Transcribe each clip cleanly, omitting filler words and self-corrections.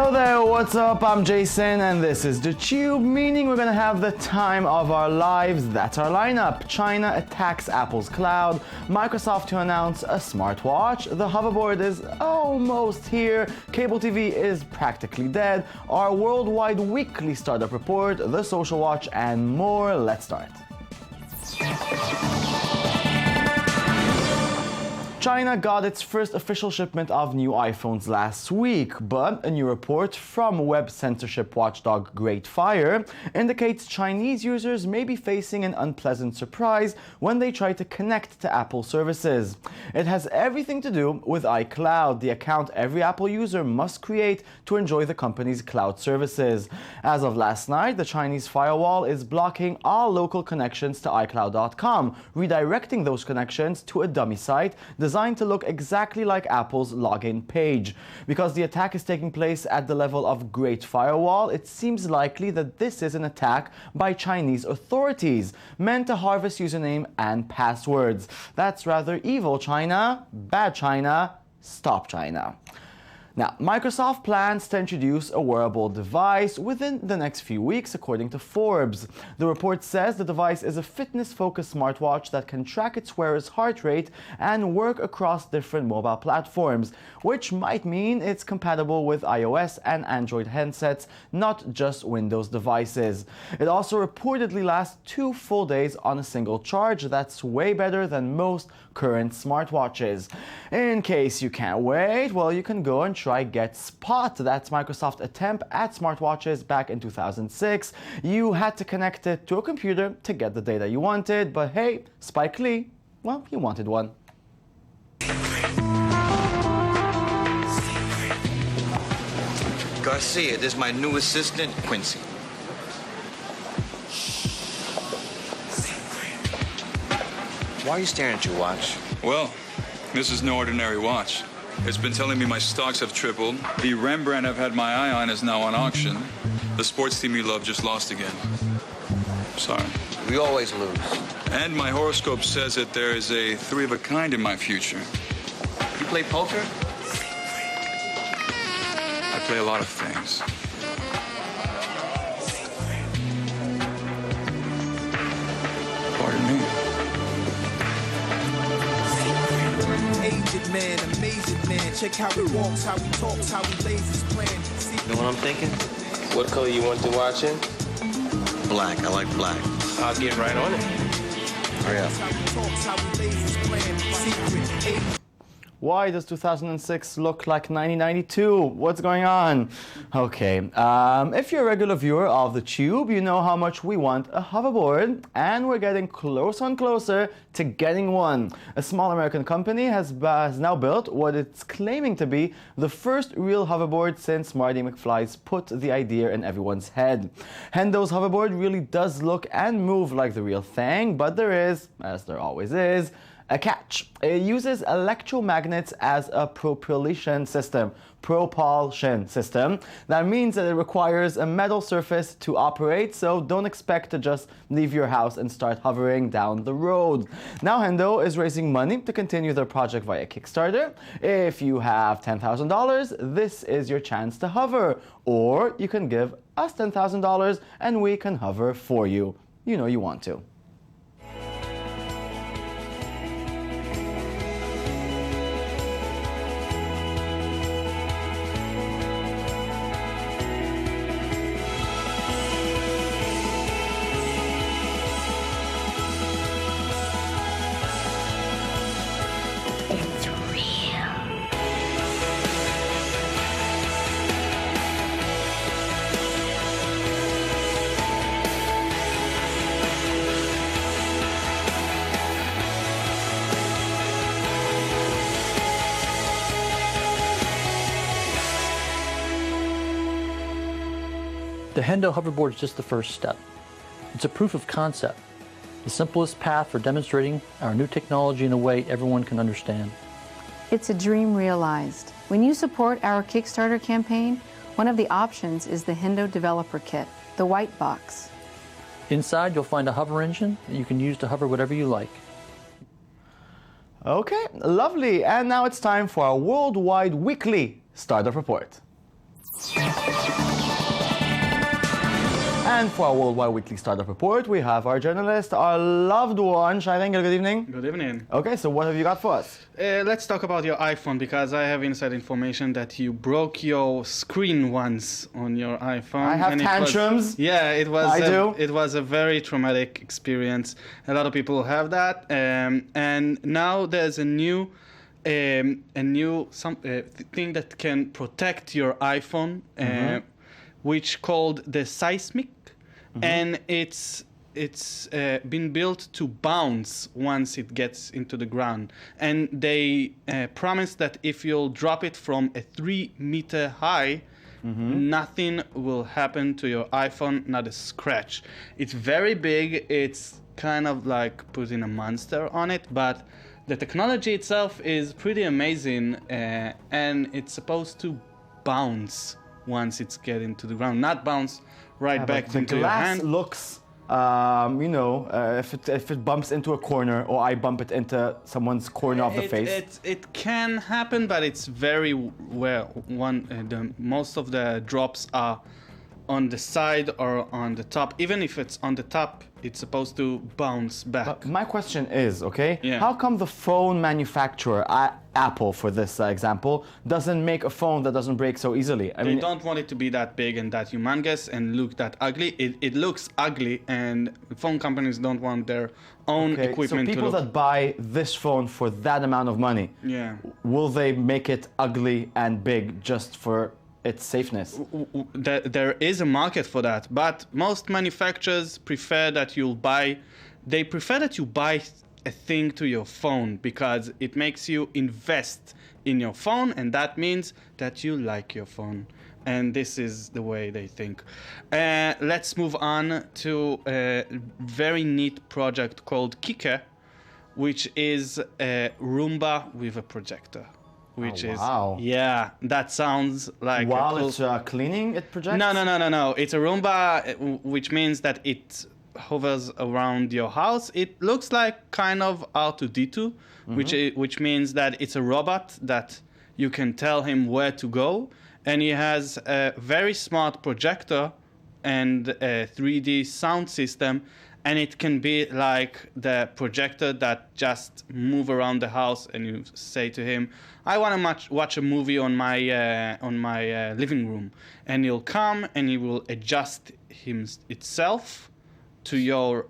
Hello there, what's up? I'm Jason and this is The Tube, meaning we're gonna have the time of our lives. That's our lineup. China attacks Apple's cloud, Microsoft to announce a smartwatch, the hoverboard is almost here, cable TV is practically dead, our worldwide weekly startup report, the social watch, and more. Let's start. China got its first official shipment of new iPhones last week, but a new report from web censorship watchdog Great Fire indicates Chinese users may be facing an unpleasant surprise when they try to connect to Apple services. It has everything to do with iCloud, the account every Apple user must create to enjoy the company's cloud services. As of last night, the Chinese firewall is blocking all local connections to iCloud.com, redirecting those connections to a dummy site designed to look exactly like Apple's login page. Because the attack is taking place at the level of Great Firewall, it seems likely that this is an attack by Chinese authorities, meant to harvest username and passwords. That's rather evil, China. Bad China. Stop China. Now, Microsoft plans to introduce a wearable device within the next few weeks, according to Forbes. The report says the device is a fitness-focused smartwatch that can track its wearer's heart rate and work across different mobile platforms, which might mean it's compatible with iOS and Android handsets, not just Windows devices. It also reportedly lasts 2 full days on a single charge. That's way better than most current smartwatches. In case you can't wait, well, you can go and try Get Spot. That's Microsoft's attempt at smartwatches back in 2006. You had to connect it to a computer to get the data you wanted, but hey, Spike Lee, well, he wanted one. Garcia, this is my new assistant, Quincy. Why are you staring at your watch? Well, this is no ordinary watch. It's been telling me my stocks have tripled. The Rembrandt I've had my eye on is now on auction. The sports team you love just lost again. Sorry. We always lose. And my horoscope says that there is a 3 of a kind in my future. You play poker? I play a lot of things. Pardon me. Aged man, amazing man. Check how he walks, how he talks, how he lays his plan. See, You know what I'm thinking? What color you want to watch in? Black. I like black. I'll get right on it. Hurry up. how he talks, how he lays his plan. Secret. Aged Why does 2006 look like 1992? What's going on? Okay, if you're a regular viewer of The Tube, you know how much we want a hoverboard, and we're getting closer and closer to getting one. A small American company has now built what it's claiming to be the first real hoverboard since Marty McFly's put the idea in everyone's head. Hendo's hoverboard really does look and move like the real thing, but there is, as there always is, a catch. It uses electromagnets as a propulsion system. That means that it requires a metal surface to operate, so don't expect to just leave your house and start hovering down the road. Now Hendo is raising money to continue their project via Kickstarter. If you have $10,000, this is your chance to hover. Or you can give us $10,000 and we can hover for you. You know you want to. The Hendo hoverboard is just the first step. It's a proof of concept, the simplest path for demonstrating our new technology in a way everyone can understand. It's a dream realized. When you support our Kickstarter campaign, one of the options is the Hendo Developer Kit, the white box. Inside, you'll find a hover engine that you can use to hover whatever you like. Okay, lovely. And now it's time for our worldwide weekly startup report. And for our Worldwide Weekly Startup Report, we have our journalist, our loved one, Shai Rengel. Good evening. Good evening. Okay, so what have you got for us? Let's talk about your iPhone, because I have inside information that you broke your screen once on your iPhone. I have and tantrums. It was. I do. It was a very traumatic experience. A lot of people have that, and now there's a new thing that can protect your iPhone, which called the seismic, and it's been built to bounce once it gets into the ground. And they promise that if you'll drop it from a 3-meter high, nothing will happen to your iPhone, not a scratch. It's very big. It's kind of like putting a monster on it, but the technology itself is pretty amazing, and it's supposed to bounce once it's getting to the ground, not bounce back into your hand. The glass looks, if it bumps into a corner, or I bump it into someone's corner of the face. It can happen, but it's very most of the drops are on the side or on the top. Even if it's on the top, it's supposed to bounce back. But my question is, Yeah. how come the phone manufacturer, Apple for this example, doesn't make a phone that doesn't break so easily? They don't want it to be that big and that humongous and look that ugly. It looks ugly, and phone companies don't want their own equipment so people to look. that buy this phone for that amount of money, will they make it ugly and big just for its safeness? There is a market for that, but most manufacturers prefer that you buy a thing to your phone, because it makes you invest in your phone, and that means that you like your phone. And this is the way they think. Let's move on to a very neat project called Kike, which is a Roomba with a projector. Wow. That sounds like While cool... it's cleaning, it projects? No. It's a Roomba, which means that it hovers around your house. It looks like kind of R2-D2, which means that it's a robot that you can tell him where to go, and he has a very smart projector and a 3D sound system, and it can be like the projector that just move around the house, and you say to him, I want to watch a movie on my living room, and he'll come and he will adjust itself to your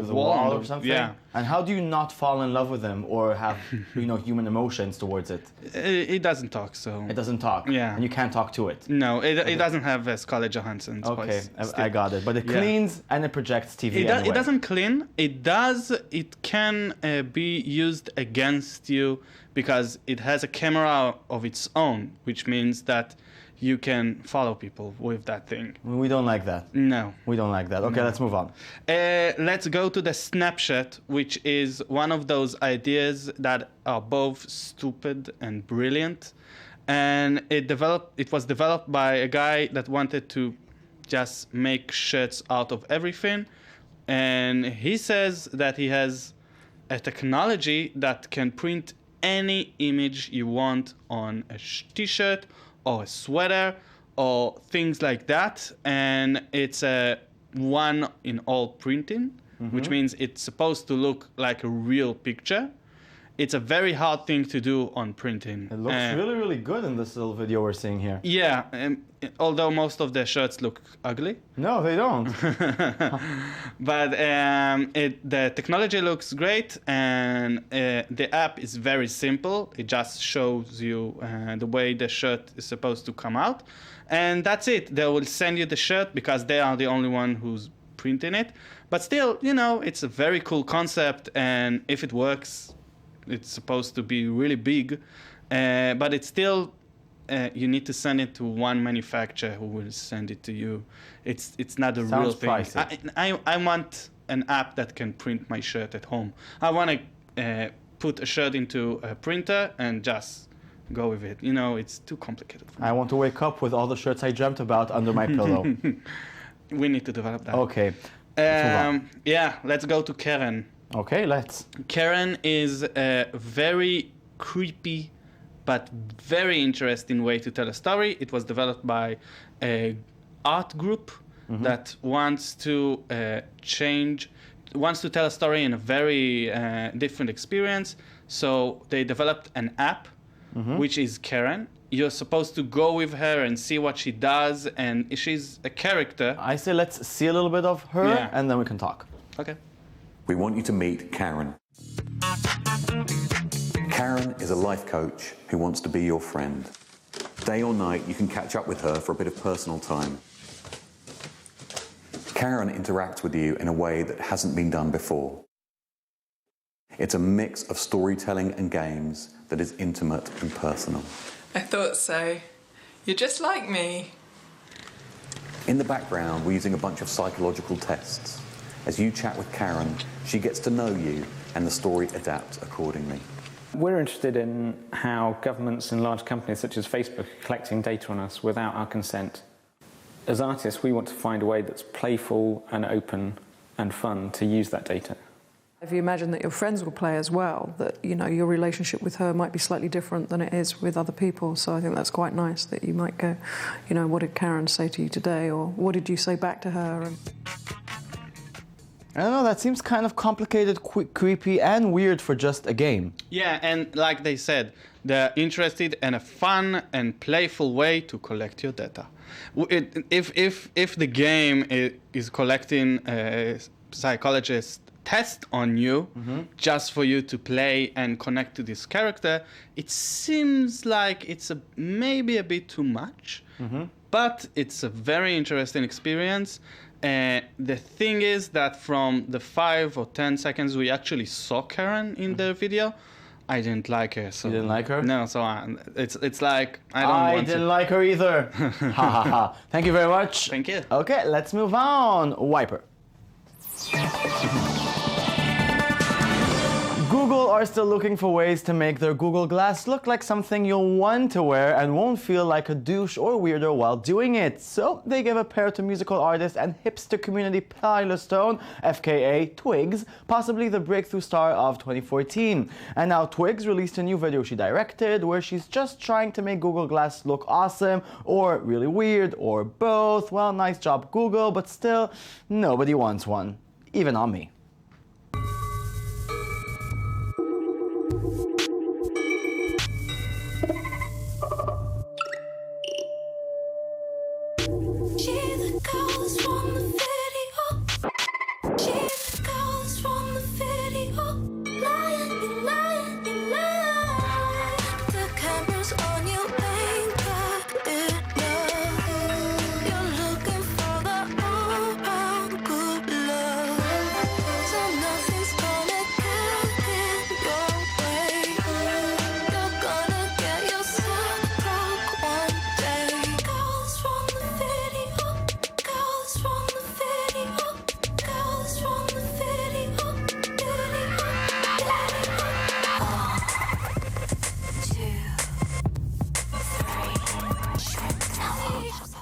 wall or something. Yeah. And how do you not fall in love with him or have human emotions towards it? It doesn't talk, so It doesn't talk. Yeah. And you can't talk to it. no, it doesn't have Scarlett Johansson's Okay, voice. I got it. But it cleans and it projects TV anyway. It doesn't clean. It can be used against you because it has a camera of its own, which means that you can follow people with that thing. We don't like that. No. We don't like that. Okay, let's move on. Let's go to the snapshot, which is one of those ideas that are both stupid and brilliant. And it was developed by a guy that wanted to just make shirts out of everything. And he says that he has a technology that can print any image you want on a t-shirt or a sweater or things like that, and it's a one-in-all printing, which means it's supposed to look like a real picture. It's a very hard thing to do on printing. It looks really, really good in this little video we're seeing here. Yeah, although most of the shirts look ugly. No, they don't. But the technology looks great, and the app is very simple. It just shows you the way the shirt is supposed to come out. And that's it. They will send you the shirt because they are the only one who's printing it. But still, it's a very cool concept, and if it works, it's supposed to be really big. But it's still... you need to send it to one manufacturer who will send it to you. It's not a real thing. Pricey. I want an app that can print my shirt at home. I want to put a shirt into a printer and just go with it. It's too complicated for me. I want to wake up with all the shirts I dreamt about under my pillow. We need to develop that. Okay. Let's move on. Let's go to Karen. Okay, let's. Karen is a very creepy but very interesting way to tell a story. It was developed by a art group that wants to tell a story in a very different experience. So they developed an app, which is Karen. You're supposed to go with her and see what she does, and she's a character. I say let's see a little bit of her, and then we can talk. Okay. We want you to meet Karen. Karen is a life coach who wants to be your friend. Day or night, you can catch up with her for a bit of personal time. Karen interacts with you in a way that hasn't been done before. It's a mix of storytelling and games that is intimate and personal. I thought so. You're just like me. In the background, we're using a bunch of psychological tests. As you chat with Karen, she gets to know you, and the story adapts accordingly. We're interested in how governments and large companies such as Facebook are collecting data on us without our consent. As artists, we want to find a way that's playful and open and fun to use that data. If you imagine that your friends will play as well, that your relationship with her might be slightly different than it is with other people. So I think that's quite nice that you might go, what did Karen say to you today, or what did you say back to her? And I don't know, that seems kind of complicated, creepy, and weird for just a game. Yeah, and like they said, they're interested in a fun and playful way to collect your data. If the game is collecting a psychologist test on you just for you to play and connect to this character, it seems like it's maybe a bit too much, but it's a very interesting experience. The thing is that from the 5 or 10 seconds we actually saw Karen in the video, I didn't like her. So you didn't like her? No, so it's like I didn't like her either. Ha ha ha. Thank you very much. Thank you. Okay, let's move on. Wiper. Google are still looking for ways to make their Google Glass look like something you'll want to wear and won't feel like a douche or weirdo while doing it. So they gave a pair to musical artist and hipster community Pilestone, FKA Twigs, possibly the breakthrough star of 2014. And now Twigs released a new video she directed where she's just trying to make Google Glass look awesome or really weird or both. Well, nice job Google, but still, nobody wants one. Even on me.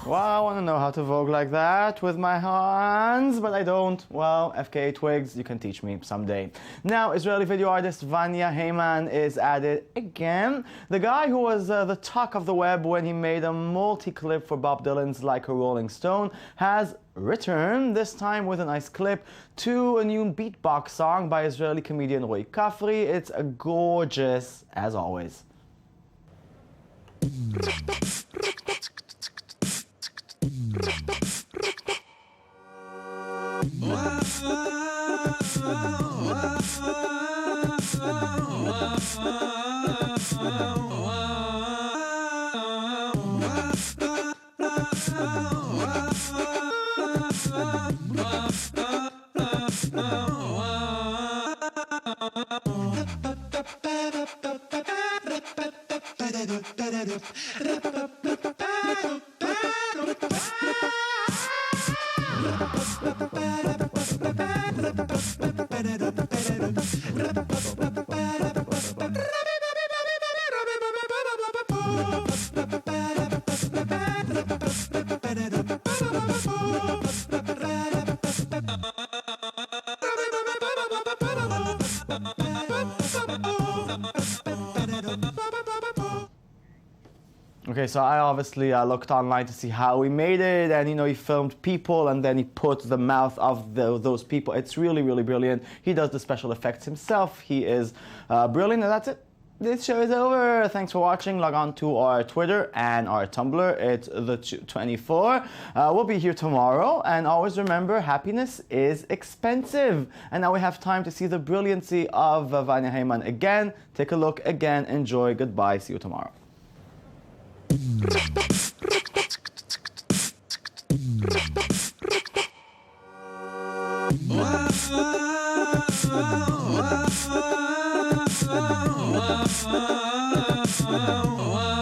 Well, I want to know how to Vogue like that with my hands, but I don't. Well, FKA Twigs, you can teach me someday. Now, Israeli video artist Vanya Heyman is at it again. The guy who was the talk of the web when he made a multi-clip for Bob Dylan's Like a Rolling Stone has returned, this time with a nice clip to a new beatbox song by Israeli comedian Roy Kafri. It's gorgeous, as always. Okay, so I obviously looked online to see how he made it, and he filmed people and then he put the mouth of those people. It's really, really brilliant. He does the special effects himself. He is brilliant, and that's it. This show is over. Thanks for watching. Log on to our Twitter and our Tumblr. It's the24. We'll be here tomorrow. And always remember, happiness is expensive. And now we have time to see the brilliancy of Vanya Heyman again. Take a look again. Enjoy. Goodbye. See you tomorrow. Wow.